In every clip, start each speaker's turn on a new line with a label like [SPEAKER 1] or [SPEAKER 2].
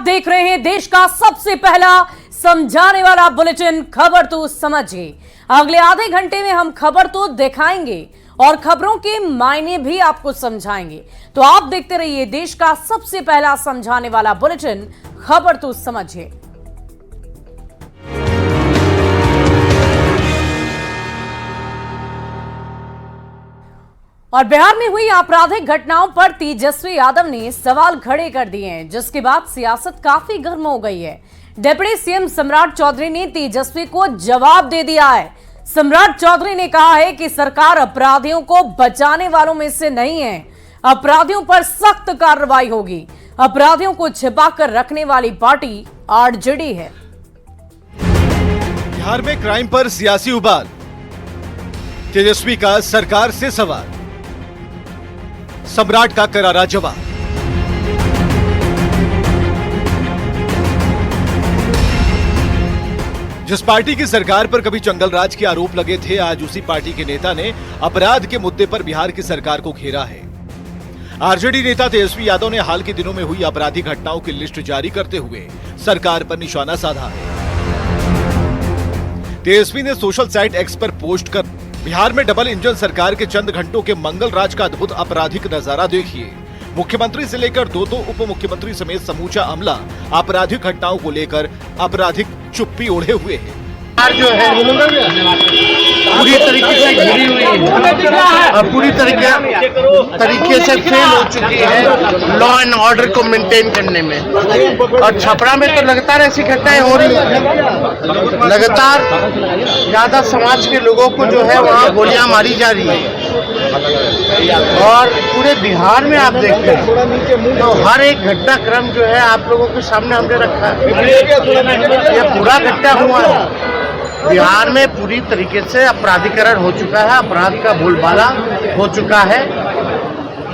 [SPEAKER 1] देख रहे हैं देश का सबसे पहला समझाने वाला बुलेटिन खबर तो समझिए। अगले आधे घंटे में हम खबर तो दिखाएंगे और खबरों के मायने भी आपको समझाएंगे। तो आप देखते रहिए देश का सबसे पहला समझाने वाला बुलेटिन खबर तो समझिए। और बिहार में हुई आपराधिक घटनाओं पर तेजस्वी यादव ने सवाल खड़े कर दिए हैं, जिसके बाद सियासत काफी गर्म हो गई है। डिप्टी सीएम सम्राट चौधरी ने तेजस्वी को जवाब दे दिया है। सम्राट चौधरी ने कहा है कि सरकार अपराधियों को बचाने वालों में से नहीं है, अपराधियों पर सख्त कार्रवाई होगी। अपराधियों को छिपाकर रखने वाली पार्टी आरजेडी है।
[SPEAKER 2] बिहार में क्राइम पर सियासी उबाल, तेजस्वी का सरकार से सवाल, सम्राट का करारा जवाब। जिस पार्टी की सरकार पर कभी जंगल राज के आरोप लगे थे, आज उसी पार्टी के नेता ने अपराध के मुद्दे पर बिहार की सरकार को घेरा है। आरजेडी नेता तेजस्वी यादव ने हाल के दिनों में हुई आपराधिक घटनाओं की लिस्ट जारी करते हुए सरकार पर निशाना साधा है। तेजस्वी ने सोशल साइट एक्स पर पोस्ट कर बिहार में डबल इंजन सरकार के चंद घंटों के मंगल राज का अद्भुत आपराधिक नजारा देखिए। मुख्यमंत्री से लेकर दो उप मुख्यमंत्री समेत समूचा अमला आपराधिक घटनाओं को लेकर आपराधिक चुप्पी ओढ़े हुए है।
[SPEAKER 3] जो है पूरी तरीके से घिरी हुई है और पूरी तरीके से फेल हो चुकी है लॉ एंड ऑर्डर को मेंटेन करने में। और छपरा में तो लगातार ऐसी घटनाएं हो रही हैं, लगातार ज्यादा समाज के लोगों को जो है वहाँ गोलियां मारी जा रही है। और पूरे बिहार में आप देखते हैं तो हर एक घटनाक्रम जो है आप लोगों के सामने हमने रखा है। ये पूरा घटना हुआ है बिहार में, पूरी तरीके से अपराधीकरण हो चुका है, अपराध का बोलबाला हो चुका है।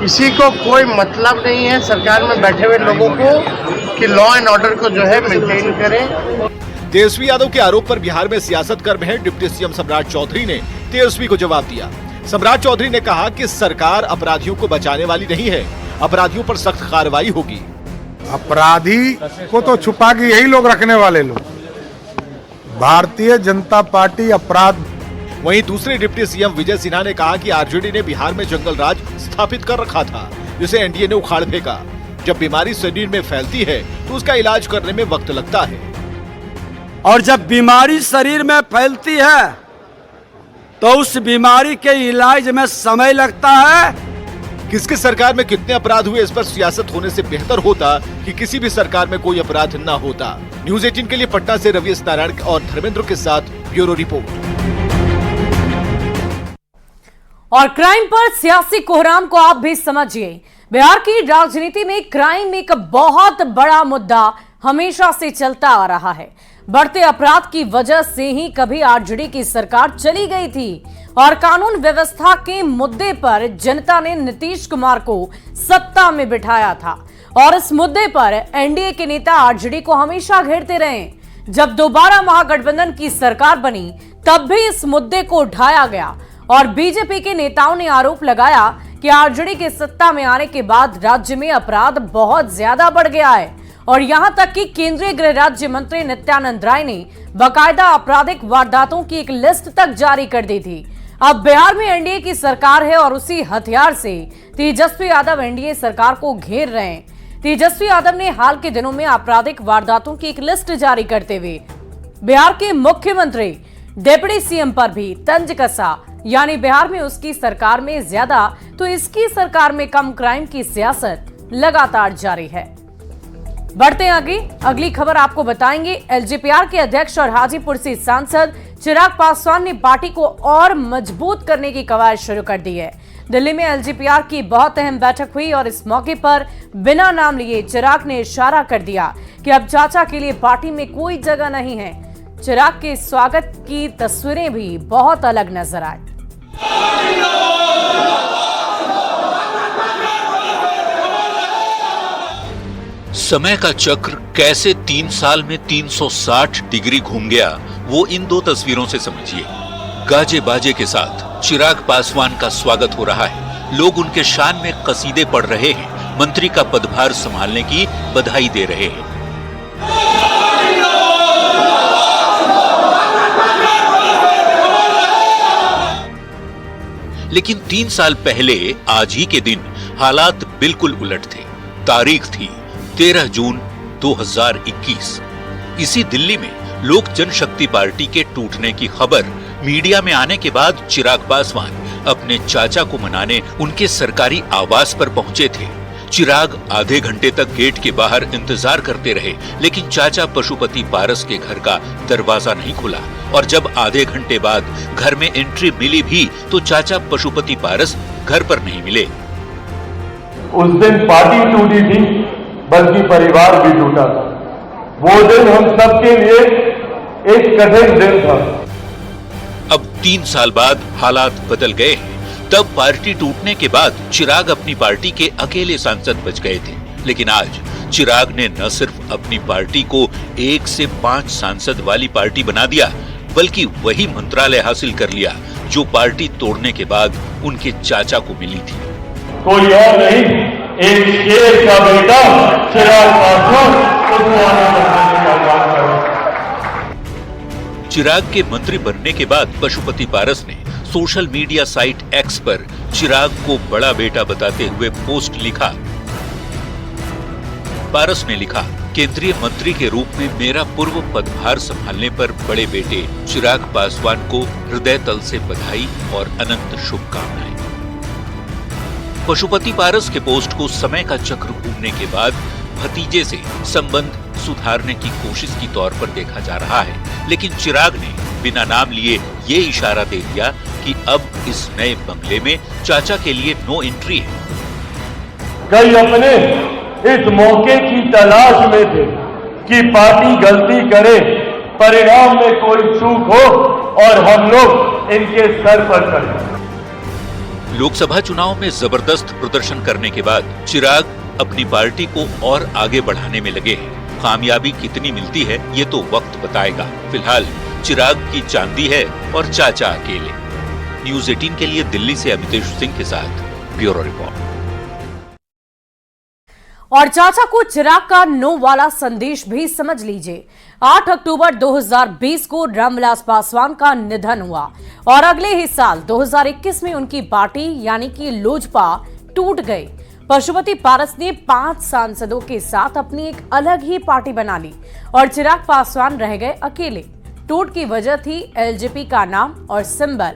[SPEAKER 3] किसी को कोई मतलब नहीं है सरकार में बैठे हुए लोगों को कि लॉ एंड ऑर्डर को जो है मेंटेन करें।
[SPEAKER 2] तेजस्वी यादव के आरोप पर बिहार में सियासत कर रहे डिप्टी सीएम सम्राट चौधरी ने तेजस्वी को जवाब दिया। सम्राट चौधरी ने कहा कि सरकार अपराधियों को बचाने वाली नहीं है, अपराधियों पर सख्त कार्रवाई होगी।
[SPEAKER 4] अपराधी को तो छुपा के यही लोग रखने वाले लोग, भारतीय जनता पार्टी अपराध।
[SPEAKER 2] वहीं दूसरे डिप्टी सीएम विजय सिन्हा ने कहा कि आरजेडी ने बिहार में जंगल राज स्थापित कर रखा था, जिसे एनडीए ने उखाड़ फेंका। जब बीमारी शरीर में फैलती है तो उसका इलाज करने में वक्त लगता है,
[SPEAKER 5] और जब बीमारी शरीर में फैलती है तो उस बीमारी के इलाज में समय लगता है।
[SPEAKER 2] किसकी सरकार में कितने अपराध हुए, इस पर सियासत होने से बेहतर होता कि किसी भी सरकार में कोई अपराध न होता। न्यूज 18 के लिए पटना से रवि नारायण और धर्मेंद्र के साथ ब्यूरो रिपोर्ट।
[SPEAKER 1] और क्राइम पर सियासी कोहराम को आप भी समझिए। बिहार की राजनीति में क्राइम एक बहुत बड़ा मुद्दा हमेशा से चलता आ रहा है। बढ़ते अपराध की वजह से ही कभी आरजेडी की सरकार चली गई थी और कानून व्यवस्था के मुद्दे पर जनता ने नीतीश कुमार को सत्ता में बिठाया था और इस मुद्दे पर एनडीए के नेता आरजेडी को हमेशा घेरते रहे। जब दोबारा महागठबंधन की सरकार बनी तब भी इस मुद्दे को उठाया गया और बीजेपी के नेताओं ने आरोप लगाया कि आरजेडी के सत्ता में आने के बाद राज्य में अपराध बहुत ज्यादा बढ़ गया है। और यहां तक कि केंद्रीय गृह राज्य मंत्री नित्यानंद राय ने बाकायदा आपराधिक वारदातों की एक लिस्ट तक जारी कर दी थी। अब बिहार में एनडीए की सरकार है और उसी हथियार से तेजस्वी यादव एनडीए सरकार को घेर रहे हैं। तेजस्वी यादव ने हाल के दिनों में आपराधिक वारदातों की एक लिस्ट जारी करते हुए बिहार के मुख्यमंत्री डिप्टी सीएम पर भी तंज कसा, यानी बिहार में उसकी सरकार में ज्यादा तो इसकी सरकार में कम क्राइम की सियासत लगातार जारी है। बढ़ते आगे, अगली खबर आपको बताएंगे। एलजेपीआर के अध्यक्ष और हाजीपुर से सांसद चिराग पासवान ने पार्टी को और मजबूत करने की कवायद शुरू कर दी है। दिल्ली में एलजेपीआर की बहुत अहम बैठक हुई और इस मौके पर बिना नाम लिए चिराग ने इशारा कर दिया कि अब चाचा के लिए पार्टी में कोई जगह नहीं है। चिराग के स्वागत की तस्वीरें भी बहुत अलग नजर आई।
[SPEAKER 6] समय का चक्र कैसे 3 साल में 360 डिग्री घूम गया, वो इन दो तस्वीरों से समझिए। गाजे बाजे के साथ चिराग पासवान का स्वागत हो रहा है, लोग उनके शान में कसीदे पढ़ रहे हैं, मंत्री का पदभार संभालने की बधाई दे रहे हैं। लेकिन 3 साल पहले आज ही के दिन हालात बिल्कुल उलट थे। तारीख थी 13 जून 2021। इसी दिल्ली में लोक जनशक्ति पार्टी के टूटने की खबर मीडिया में आने के बाद चिराग पासवान अपने चाचा को मनाने उनके सरकारी आवास पर पहुंचे थे। चिराग आधे घंटे तक गेट के बाहर इंतजार करते रहे, लेकिन चाचा पशुपति पारस के घर का दरवाजा नहीं खुला और जब आधे घंटे बाद घर में एंट्री मिली भी तो चाचा पशुपति पारस घर पर नहीं मिले।
[SPEAKER 7] उस दिन पार्टी टूटी थी, बल्कि परिवार भी टूटा था। वो दिन हम सबके लिए एक कठिन दिन था।
[SPEAKER 6] अब 3 साल बाद हालात बदल गए हैं। तब पार्टी टूटने के बाद चिराग अपनी पार्टी के अकेले सांसद बच गए थे, लेकिन आज चिराग ने न सिर्फ अपनी पार्टी को 1 से 5 सांसद वाली पार्टी बना दिया, बल्कि वही मंत्रालय हासिल कर लिया जो पार्टी तोड़ने के बाद उनके चाचा को मिली थी।
[SPEAKER 7] कोई और नहीं, एक शेर का बेटा चिराग पासवान
[SPEAKER 6] चिराग के मंत्री बनने के बाद पशुपति पारस ने सोशल मीडिया साइट एक्स पर चिराग को बड़ा बेटा बताते हुए पोस्ट लिखा। पारस ने लिखा, केंद्रीय मंत्री के रूप में मेरा पूर्व पदभार संभालने पर बड़े बेटे चिराग पासवान को हृदय तल से बधाई और अनंत शुभकामनाएं। पशुपति पारस के पोस्ट को समय का चक्र घूमने के बाद भतीजे से संबंध सुधारने की कोशिश की तौर पर देखा जा रहा है, लेकिन चिराग ने बिना नाम लिए ये इशारा दे दिया कि अब इस नए बंगले में चाचा के लिए नो एंट्री है।
[SPEAKER 7] कई अपने इस मौके की तलाश में थे कि पार्टी गलती करे, परिणाम में कोई चूक हो और हम लोग इनके सर पर चढ़े।
[SPEAKER 6] लोकसभा चुनाव में जबरदस्त प्रदर्शन करने के बाद चिराग अपनी पार्टी को और आगे बढ़ाने में लगे हैं। कामयाबी कितनी मिलती है ये तो वक्त बताएगा। फिलहाल चिराग की चांदी है और चाचा अकेले। न्यूज़ 18 के लिए दिल्ली से अमितेश सिंह के साथ ब्यूरो रिपोर्ट।
[SPEAKER 1] और चाचा को चिराग का नो वाला संदेश भी समझ लीजिए। 8 अक्टूबर 2020 को रामविलास पासवान का निधन हुआ और अगले ही साल 2021 में उनकी पार्टी यानी कि लोजपा टूट गई। पशुपति पारस ने 5 सांसदों के साथ अपनी एक अलग ही पार्टी बना ली और चिराग पासवान रह गए अकेले। टूट की वजह थी एलजेपी का नाम और सिंबल,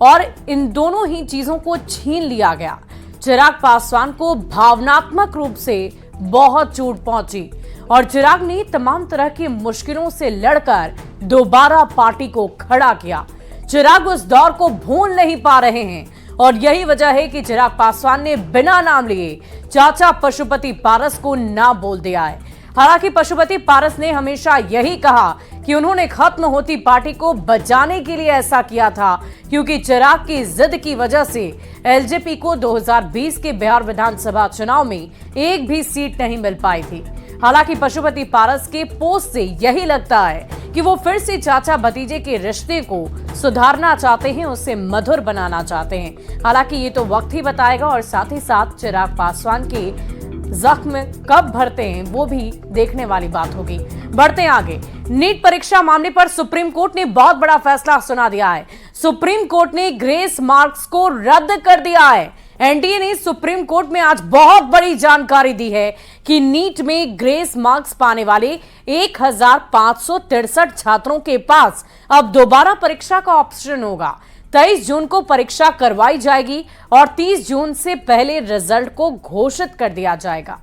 [SPEAKER 1] और इन दोनों ही चीजों को छीन लिया गया। चिराग पासवान को भावनात्मक रूप से बहुत चोट पहुंची और चिराग ने तमाम तरह की मुश्किलों से लड़कर दोबारा पार्टी को खड़ा किया। चिराग उस दौर को भूल नहीं पा रहे हैं और यही वजह है कि चिराग पासवान ने बिना नाम लिए चाचा पशुपति पारस को ना बोल दिया है। हालांकि पशुपति पारस ने हमेशा यही कहा कि उन्होंने खत्म होती पार्टी को बचाने के लिए ऐसा किया था, क्योंकि चिराग की जिद की वजह से एलजेपी को 2020 के बिहार विधानसभा चुनाव में एक भी सीट नहीं मिल पाई थी। हालांकि पशुपति पारस के पोस्ट से यही लगता है कि वो फिर से चाचा भतीजे के रिश्ते को सुधारना चाहते हैं, उसे मधुर बनाना चाहते हैं। हालांकि ये तो वक्त ही बताएगा और साथ ही साथ चिराग पासवान के जख्म कब भरते हैं वो भी देखने वाली बात होगी। बढ़ते आगे, नीट परीक्षा मामले पर सुप्रीम कोर्ट ने बहुत बड़ा फैसला सुना दिया है। सुप्रीम कोर्ट ने ग्रेस मार्क्स को रद्द कर दिया है। एनटीए ने सुप्रीम कोर्ट में आज बहुत बड़ी जानकारी दी है कि नीट में ग्रेस मार्क्स पाने वाले 1563 छात्रों के पास अब दोबारा परीक्षा का ऑप्शन होगा। 23 जून को परीक्षा करवाई जाएगी और 30 जून से पहले रिजल्ट को घोषित कर दिया जाएगा।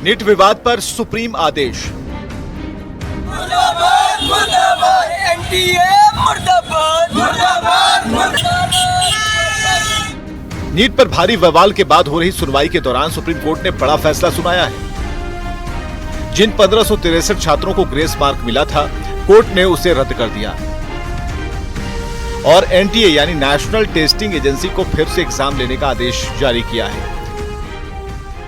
[SPEAKER 2] नीट विवाद पर सुप्रीम आदेश। नीट पर भारी बवाल के बाद हो रही सुनवाई के दौरान सुप्रीम कोर्ट ने बड़ा फैसला सुनाया है। जिन 1563 छात्रों को ग्रेस मार्क मिला था, कोर्ट ने उसे रद्द कर दिया और एनटीए यानी नेशनल टेस्टिंग एजेंसी को फिर से एग्जाम लेने का आदेश जारी किया है।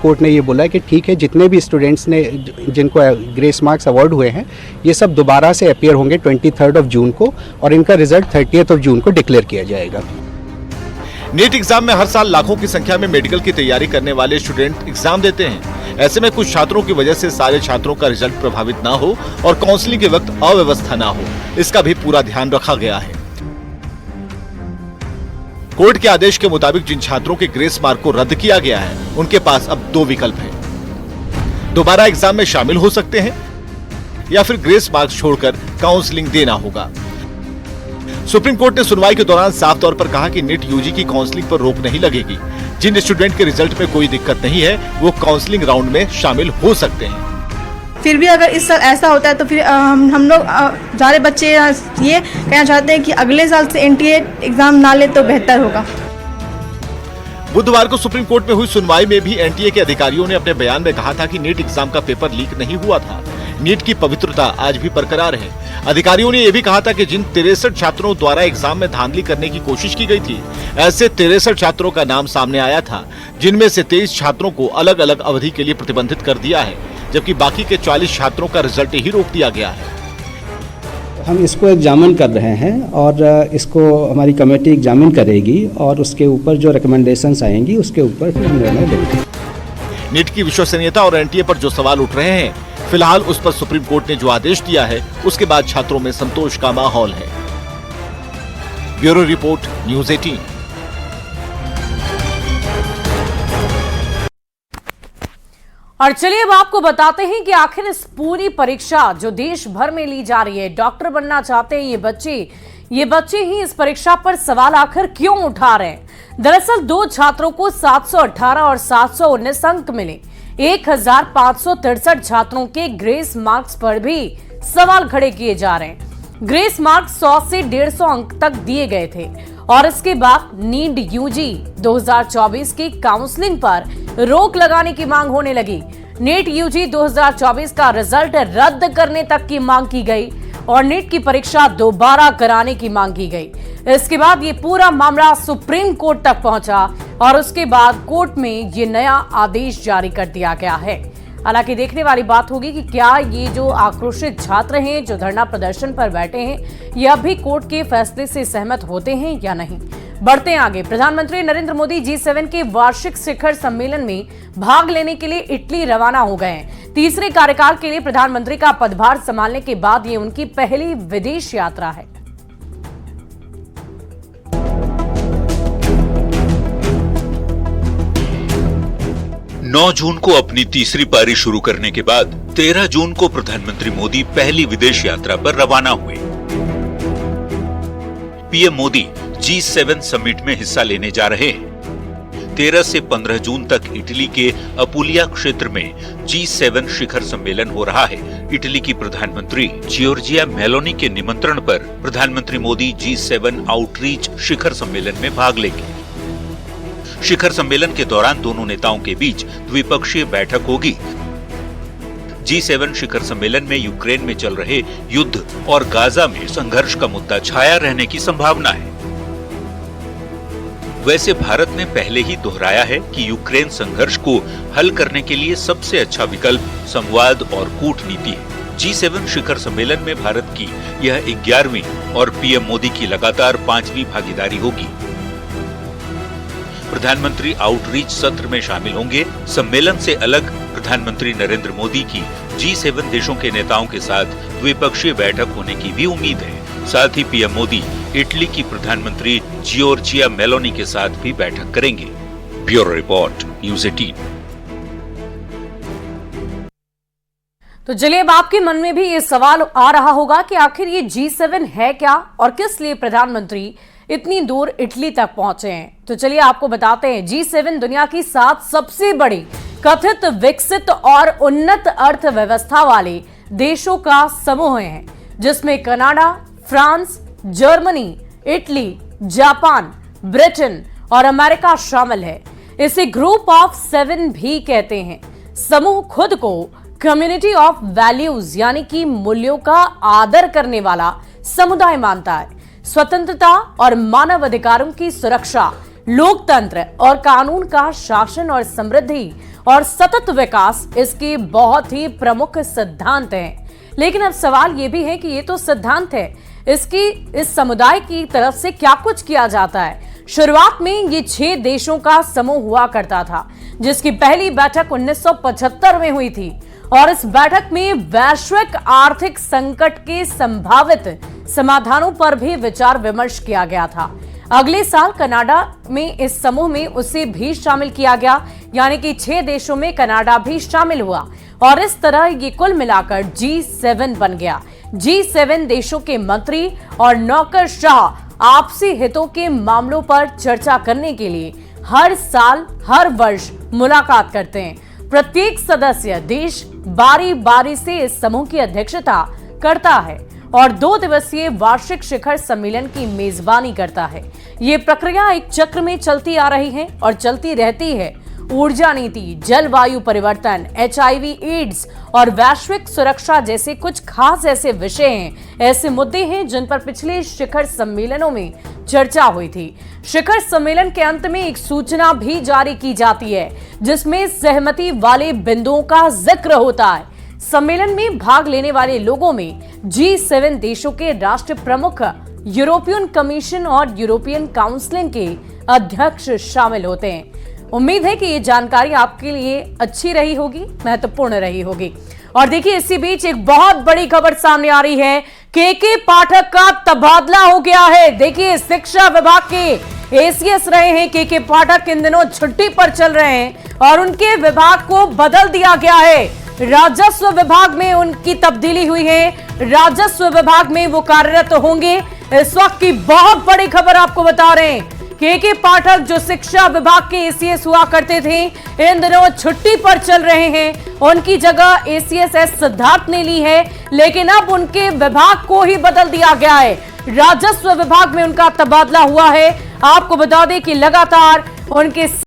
[SPEAKER 8] कोर्ट ने ये बोला कि ठीक है, जितने भी स्टूडेंट्स ने जिनको ग्रेस मार्क्स अवार्ड हुए हैं ये सब दोबारा से अपीयर होंगे 23 जून को और इनका रिजल्ट 30 जून को डिक्लेयर किया जाएगा।
[SPEAKER 2] नीट एग्जाम में हर साल लाखों की संख्या में मेडिकल की तैयारी करने वाले स्टूडेंट एग्जाम देते हैं। ऐसे में कुछ छात्रों की वजह से सारे छात्रों का रिजल्ट प्रभावित ना हो और काउंसलिंग के वक्त अव्यवस्था ना हो, इसका भी पूरा ध्यान रखा गया है। कोर्ट के आदेश के मुताबिक जिन छात्रों के ग्रेस मार्क को रद्द किया गया है उनके पास अब दो विकल्प हैं। दोबारा एग्जाम में शामिल हो सकते हैं या फिर ग्रेस मार्क्स छोड़कर काउंसलिंग देना होगा। सुप्रीम कोर्ट ने सुनवाई के दौरान साफ तौर पर कहा कि नीट यूजी की काउंसलिंग पर रोक नहीं लगेगी। जिन स्टूडेंट के रिजल्ट में कोई दिक्कत नहीं है वो काउंसलिंग राउंड में शामिल हो सकते हैं।
[SPEAKER 9] फिर भी अगर इस साल ऐसा होता है तो फिर हम लोग सारे बच्चे ये कहना चाहते हैं कि अगले साल से एनटीए एग्जाम ना ले तो बेहतर होगा।
[SPEAKER 2] बुधवार को सुप्रीम कोर्ट में हुई सुनवाई में भी एनटीए के अधिकारियों ने अपने बयान में कहा था कि नीट एग्जाम का पेपर लीक नहीं हुआ था। नीट की पवित्रता आज भी बरकरार है। अधिकारियों ने यह भी कहा था कि जिन 63 छात्रों द्वारा एग्जाम में धांधली करने की कोशिश की गई थी, ऐसे 63 छात्रों का नाम सामने आया था, जिनमें से 23 छात्रों को अलग अलग अवधि के लिए प्रतिबंधित कर दिया है, जबकि बाकी के 40 छात्रों का रिजल्ट ही रोक दिया गया है।
[SPEAKER 8] हम इसको एग्जामिन कर रहे हैं और इसको हमारी कमेटी एग्जामिन करेगी और उसके ऊपर जो रिकमेंडेशंस आएंगी उसके ऊपर फिर हम निर्णय लेंगे।
[SPEAKER 2] नीट की विश्वसनीयता और एनटीए पर जो सवाल उठ रहे हैं, फिलहाल उस पर सुप्रीम कोर्ट ने जो आदेश दिया है उसके बाद छात्रों में संतोष का माहौल है। Bureau report, news 18।
[SPEAKER 1] और चलिए अब आपको बताते हैं कि आखिर इस पूरी परीक्षा जो देश भर में ली जा रही है, डॉक्टर बनना चाहते हैं ये बच्चे ही इस परीक्षा पर सवाल आखिर क्यों उठा रहे हैं। दरअसल दो छात्रों को 718 और 719 अंक मिले। 1563 छात्रों के ग्रेस मार्क्स पर भी सवाल खड़े किए जा रहे हैं। ग्रेस मार्क्स 100 से 150 अंक तक दिए गए थे और इसके बाद नीट यूजी 2024 की काउंसलिंग पर रोक लगाने की मांग होने लगी। नीट यूजी 2024 का रिजल्ट रद्द करने तक की मांग की गई और नीट की परीक्षा दोबारा कराने की मांग की गई। इसके बाद ये पूरा मामला सुप्रीम कोर्ट तक पहुंचा और उसके बाद कोर्ट में ये नया आदेश जारी कर दिया गया है। हालांकि देखने वाली बात होगी कि क्या ये जो आक्रोशित छात्र हैं, जो धरना प्रदर्शन पर बैठे हैं, ये अब भी कोर्ट के फैसले से सहमत होते हैं या नहीं। बढ़ते आगे, प्रधानमंत्री नरेंद्र मोदी G7 के वार्षिक शिखर सम्मेलन में भाग लेने के लिए इटली रवाना हो गए हैं। तीसरे कार्यकाल के लिए प्रधानमंत्री का पदभार संभालने के बाद ये उनकी पहली विदेश यात्रा है।
[SPEAKER 6] नौ जून को अपनी तीसरी पारी शुरू करने के बाद 13 जून को प्रधानमंत्री मोदी पहली विदेश यात्रा पर रवाना हुए। पीएम मोदी G7 समिट में हिस्सा लेने जा रहे हैं। 13 से 15 जून तक इटली के अपुलिया क्षेत्र में G7 शिखर सम्मेलन हो रहा है। इटली की प्रधानमंत्री जियोर्जिया मेलोनी के निमंत्रण पर प्रधानमंत्री मोदी G7 आउटरीच शिखर सम्मेलन में भाग लेंगे। शिखर सम्मेलन के दौरान दोनों नेताओं के बीच द्विपक्षीय बैठक होगी। G7 शिखर सम्मेलन में यूक्रेन में चल रहे युद्ध और गाजा में संघर्ष का मुद्दा छाया रहने की संभावना है। वैसे भारत ने पहले ही दोहराया है कि यूक्रेन संघर्ष को हल करने के लिए सबसे अच्छा विकल्प संवाद और कूटनीति है। G7 शिखर सम्मेलन में भारत की यह 11वीं और पीएम मोदी की लगातार 5वीं भागीदारी होगी। प्रधानमंत्री आउटरीच सत्र में शामिल होंगे। सम्मेलन से अलग प्रधानमंत्री नरेंद्र मोदी की G7 देशों के नेताओं के साथ द्विपक्षीय बैठक होने की भी उम्मीद है। साथ ही पीएम मोदी इटली की प्रधानमंत्री जियोर्जिया मेलोनी के साथ भी बैठक करेंगे। Bureau report, news 18।
[SPEAKER 1] तो चलिए अब आपके मन में भी ये सवाल आ रहा होगा कि आखिर ये G7 है क्या और किस लिए प्रधानमंत्री इतनी दूर इटली तक पहुंचे हैं। तो चलिए आपको बताते हैं, G7 दुनिया की 7 सबसे बड़ी कथित विकसित और उन्नत अर्थव्यवस्था वाले देशों का समूह है, जिसमें Canada, France, Germany, Italy, Japan, Britain और अमेरिका शामिल है। इसे ग्रुप ऑफ 7 भी कहते हैं। समूह खुद को कम्युनिटी ऑफ वैल्यूज यानी कि मूल्यों का आदर करने वाला समुदाय मानता है। स्वतंत्रता और मानव अधिकारों की सुरक्षा, लोकतंत्र और कानून का शासन और समृद्धि और सतत विकास इसके बहुत ही प्रमुख सिद्धांत हैं। लेकिन अब सवाल ये भी है कि ये तो सिद्धांत है, इसकी इस समुदाय की तरफ से क्या कुछ किया जाता है। शुरुआत में ये 6 देशों का समूह हुआ करता था, जिसकी पहली बैठक 1975 में हुई थी और इस बैठक में वैश्विक आर्थिक संकट के संभावित समाधानों पर भी विचार विमर्श किया गया था। अगले साल कनाडा में इस समूह में उसे भी शामिल किया गया, यानी कि 6 देशों में कनाडा भी शामिल हुआ और इस तरह ये कुल मिलाकर G7 बन गया। G7 देशों के मंत्री और नौकरशाह आपसी हितों के मामलों पर चर्चा करने के लिए हर साल हर वर्ष मुलाकात करते हैं। प्रत्येक सदस्य देश बारी बारी से इस समूह की अध्यक्षता करता है और 2 दिवसीय वार्षिक शिखर सम्मेलन की मेजबानी करता है। ये प्रक्रिया एक चक्र में चलती आ रही है और चलती रहती है। ऊर्जा नीति, जलवायु परिवर्तन, HIV, एड्स और वैश्विक सुरक्षा जैसे कुछ खास ऐसे विषय हैं, ऐसे मुद्दे हैं जिन पर पिछले शिखर सम्मेलनों में चर्चा हुई थी। शिखर सम्मेलन के अंत में एक सूचना भी जारी की जाती है, जिसमें सहमति वाले बिंदुओं का जिक्र होता है। सम्मेलन में भाग लेने वाले लोगों में G7 देशों के राष्ट्र प्रमुख, यूरोपियन कमीशन और यूरोपियन काउंसिल के अध्यक्ष शामिल होते हैं। उम्मीद है कि ये जानकारी आपके लिए अच्छी रही होगी, महत्वपूर्ण रही होगी। और देखिए, इसी बीच एक बहुत बड़ी खबर सामने आ रही है। के पाठक का तबादला हो गया है। देखिए, शिक्षा विभाग के ACS रहे हैं के पाठक इन दिनों छुट्टी पर चल रहे हैं और उनके विभाग को बदल दिया गया है। राजस्व विभाग में उनकी तब्दीली हुई है, राजस्व विभाग में वो कार्यरत होंगे। इस वक्त की बहुत बड़ी खबर आपको बता रहे हैं, के पाठक जो शिक्षा विभाग के ACS हुआ करते थे, इन दिनों छुट्टी पर चल रहे हैं। उनकी जगह ACS S सिद्धार्थ ने ली है, लेकिन अब उनके विभाग को ही बदल दिया गया है। राजस्व विभाग में उनका तबादला हुआ है। आपको बता दें कि लगातार उनके